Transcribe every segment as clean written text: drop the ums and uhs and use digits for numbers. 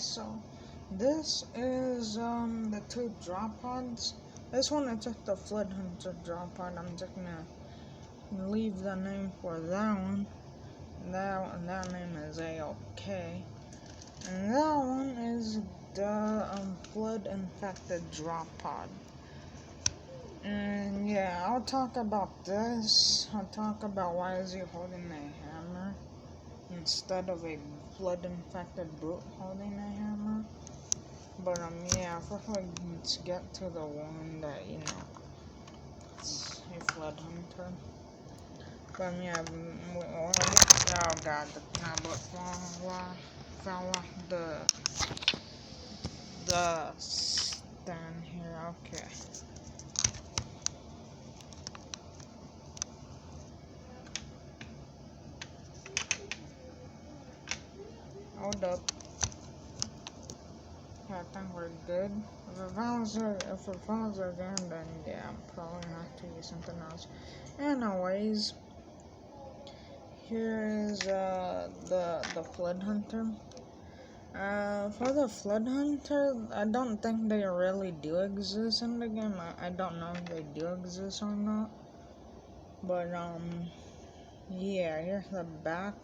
so this is the two drop pods. This one is just the Flood Hunter drop pod. I'm just gonna leave the name for that one. That name is A-OK. And that one is the Flood Infacted drop pod. And yeah, I'll talk about this. I'll talk about why is he holding a hammer instead of a Flood Infacted brute holding a hammer. But yeah, first let's get to the one that, you know, it's a Flood Hunter. But yeah, oh god, the tablet fell off the stand here. Okay. Hold up. Yeah, I think we're good. If it falls again, then yeah, I'm probably gonna have to use something else. Anyways, here is the Flood Hunter. For the Flood Hunter, I don't think they really do exist in the game. I don't know if they do exist or not. But yeah, here's the back.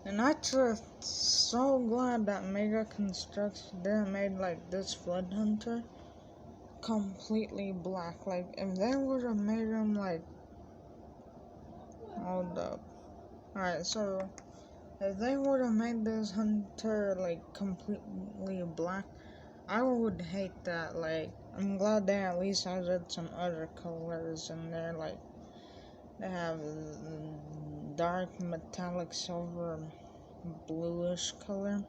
And I'm just so glad that Mega Construx didn't make like this Flood Hunter completely black. Like if they would have made him like, hold up. Alright, so if they would have made this hunter like completely black, I would hate that. Like I'm glad they at least added some other colors in there. Like they have dark metallic silver, bluish color.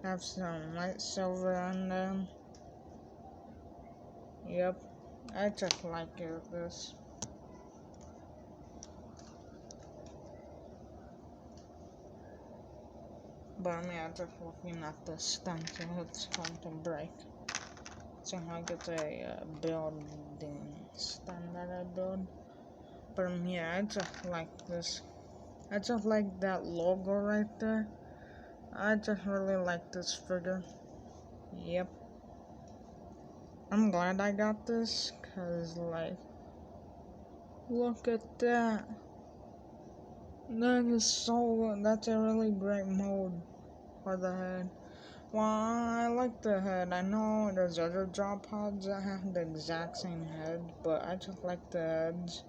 Have some light silver on them. Yep, I just like this. But I mean, I'm just looking at the stencil. It's going to break. So I get a building stand that I build. But yeah, I just like this. I just like that logo right there. I just really like this figure. Yep. I'm glad I got this, cause like, look at that. That's a really great mode for the head. Well, I like the head. I know there's other drop pods that have the exact same head, but I just like the heads.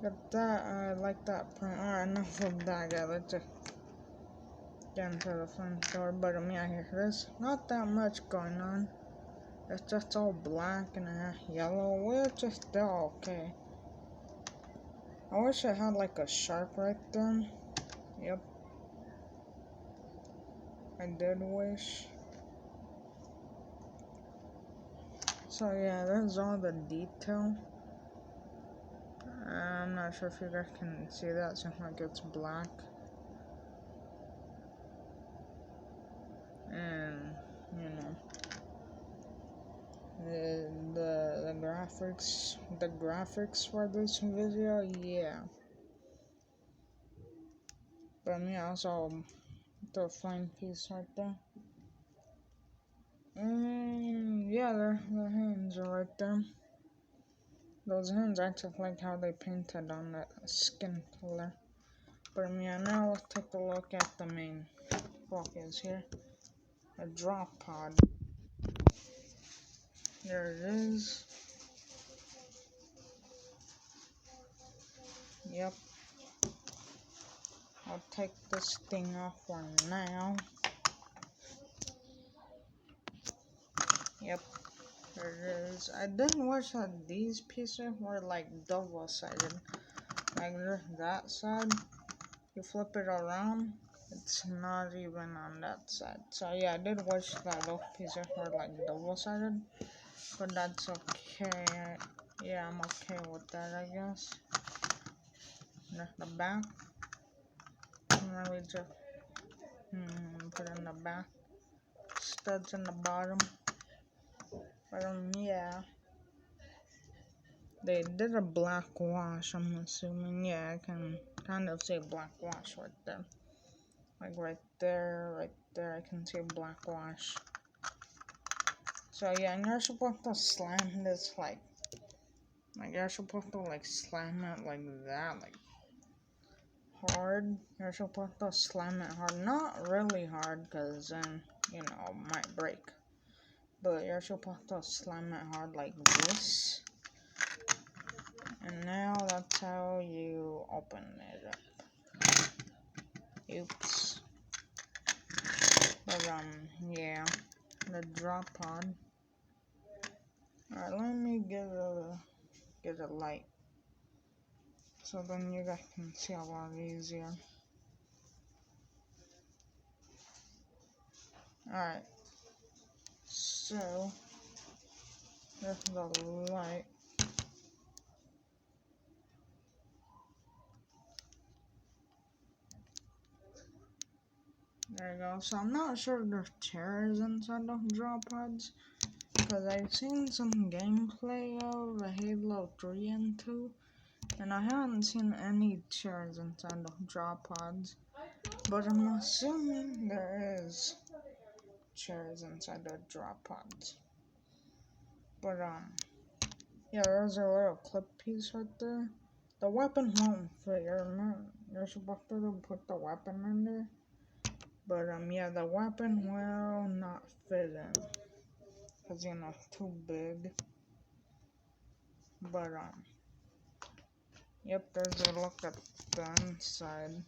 But that, I like that print. Alright, enough of that guy. Let's just get into the front door. But yeah, there's not that much going on. It's just all black and yellow, which is still okay. I wish it had like a shark right there. Yep. I did wish. So yeah, there's all the detail. I'm not sure if you guys can see that since it gets black. And you know, the graphics for this video, yeah. But yeah, also the flying piece right there. And yeah, their hands are right there. Those hands, I just like how they painted on that skin color. But yeah, now let's take a look at the main focus here. A drop pod. There it is. Yep. I'll take this thing off for now. Yep. There it is. I didn't wish that these pieces were like double-sided. Like that side, you flip it around, it's not even on that side. So yeah, I did wish that those pieces were like double-sided, but that's okay. Yeah, I'm okay with that, I guess. There's the back. Really just put in the back. Studs in the bottom. But yeah. They did a black wash, I'm assuming. Yeah, I can kind of say black wash right there. Like right there, I can see black wash. So yeah, and you're supposed to slam this like you're supposed to like slam it like that, like hard. You're supposed to slam it hard, not really hard, cause then you know it might break. But you're supposed to slam it hard like this. And now that's how you open it up. Oops. But yeah, the drop pod. Alright, let me get a light, so then you guys can see a lot easier. Alright, so there's the light. There you go. So I'm not sure if there's chairs inside the drop pods, because I've seen some gameplay of Halo 3 and 2, and I haven't seen any chairs inside the drop pods. But I'm assuming there is chairs inside the drop pods. But yeah, there's a little clip piece right there. The weapon won't fit. You're supposed to put the weapon in there. But yeah, the weapon will not fit in, cause you know it's too big. But yep, there's a look at the inside.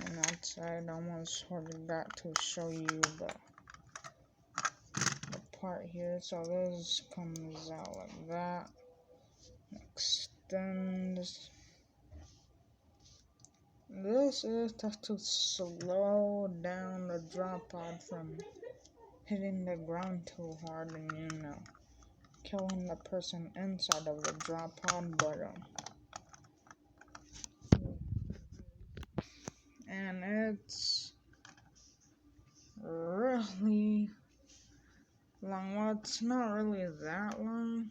And outside, I almost forgot to show you the part here. So this comes out like that. Extends. This is just to slow down the drop pod from hitting the ground too hard and you know killing the person inside of the drop pod. But and it's really long. Well, it's not really that long.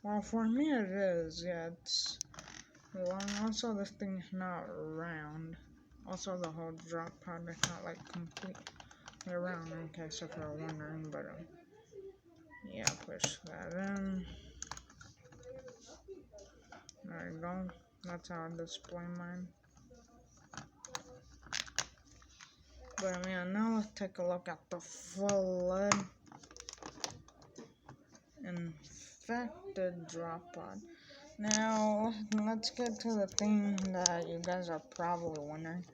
Well, for me it is. Yeah, it's long. Also, this thing is not round. Also, the whole drop pod is not like completely around, in case if you're wondering. But yeah, push that in. There you go. That's how I display mine. But yeah, now let's take a look at the flood infected drop pod. Now, let's get to the thing that you guys are probably wondering.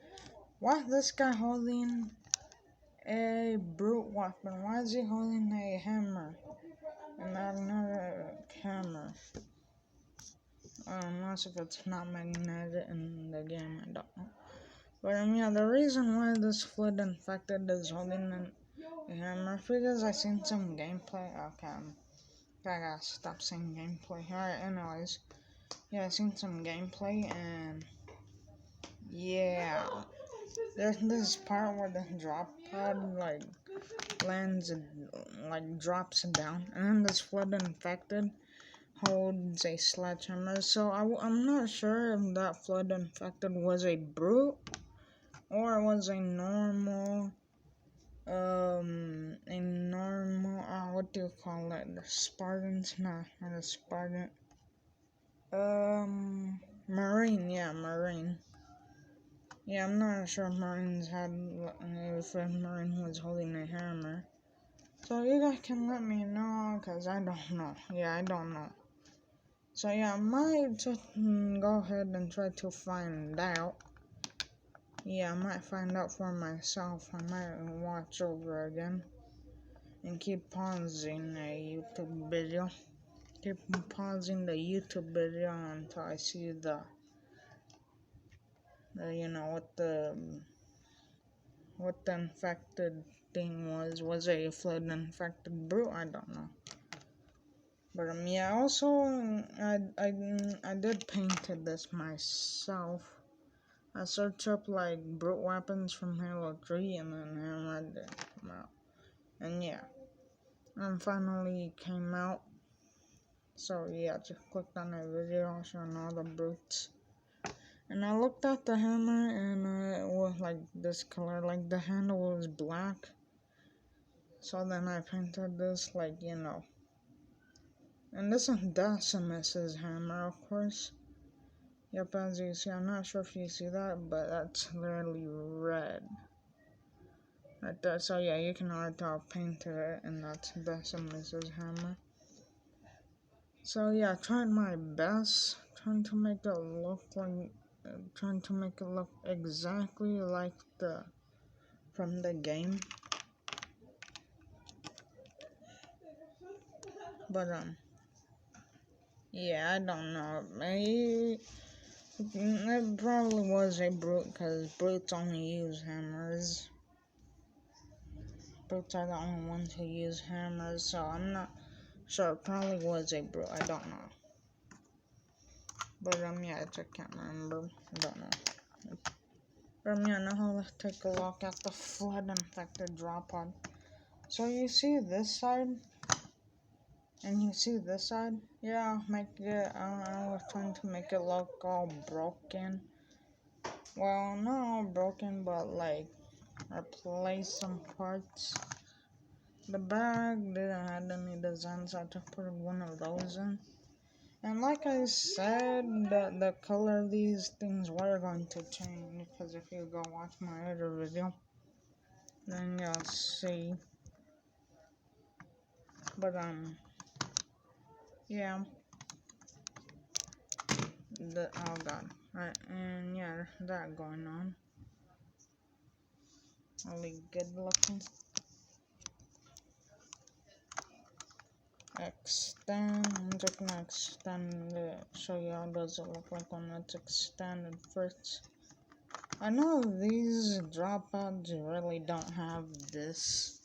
Why is this guy holding a brute weapon? Why is he holding a hammer and not another hammer? Unless if it's not magnetic in the game, I don't know. But yeah, the reason why this flood infected is holding a hammer is because I seen some gameplay. Okay, I gotta stop saying gameplay. Alright, anyways. Yeah, I seen some gameplay and yeah, there's this part where the drop pod like lands and like drops down, and then this flood infected holds a sledgehammer. So I'm not sure if that flood infected was a brute or it was a normal what do you call it? The Spartans? Nah, not a Spartan. Marine, yeah, Marine. Yeah, I'm not sure if Marines had, if a Marine was holding a hammer. So you guys can let me know, cause I don't know. Yeah, I don't know. So yeah, I might just go ahead and try to find out. Yeah, I might find out for myself. I might watch over again and keep pausing a YouTube video. Keep pausing the YouTube video until I see the you know, what the infected thing was a flood infected brute? I don't know. But yeah, also I did painted this myself. I searched up like brute weapons from Halo 3 and then Hammer did come out. And yeah, and finally came out. So yeah, just clicked on the video showing all the brutes. And I looked at the hammer and it was like this color, like the handle was black. So then I painted this like, and this is Decimus's hammer, of course. Yep, as you see, I'm not sure if you see that, but that's literally red. Right there. So yeah, you can already tell I painted it, and that's Decimus's hammer. So yeah, trying my best, trying to make it look like, trying to make it look exactly like from the game. But yeah, I don't know. Maybe it probably was a brute because brutes only use hammers. Brutes are the only ones who use hammers, so I'm not sure. It probably was a brute. I don't know. But yeah, I just can't remember. I don't know. But yeah, now let's take a look at the flood infected drop pod. So you see this side, and you see this side. Yeah, make it. I was trying to make it look all broken. Well, not all broken, but like replace some parts. The bag didn't have any designs, so I just put one of those in. And like I said, the color of these things were going to change, because if you go watch my other video, then you'll see. But yeah. Oh god. Right, and yeah, that going on. Really good looking. Extend. I'm just gonna extend it, show you how does it look like when it's extended first. I know these drop pods really don't have this.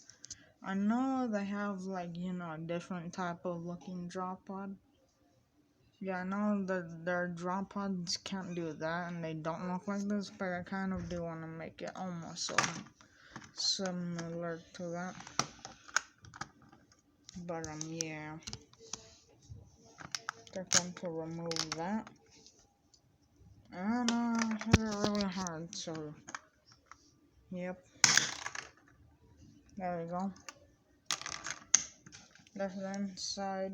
I know they have like, a different type of looking drop pod. Yeah, I know that their drop pods can't do that and they don't look like this, but I kind of do want to make it almost similar to that. But yeah. They're going to remove that. And hit it really hard, so yep. There we go. That's the inside.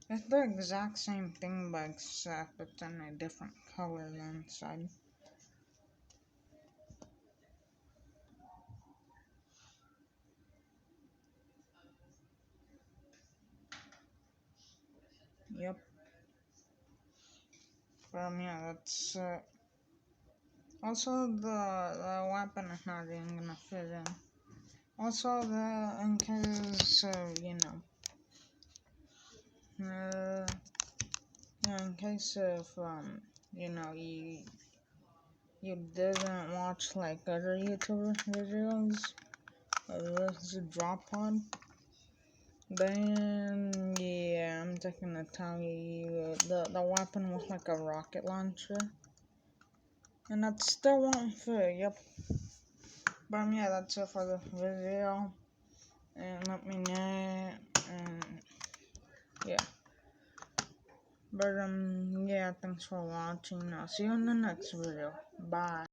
It's the exact same thing, but except it's in a different color than inside. Yep. Yeah, that's also the weapon is not even gonna fit in. Also, in case in case of you didn't watch like other YouTuber videos of this drop pod, then yeah, I'm just gonna tell you the weapon was like a rocket launcher, and that still won't fit. Yep. But yeah, that's it for the video, and let me know, and yeah. But yeah, thanks for watching. I'll see you in the next video. Bye.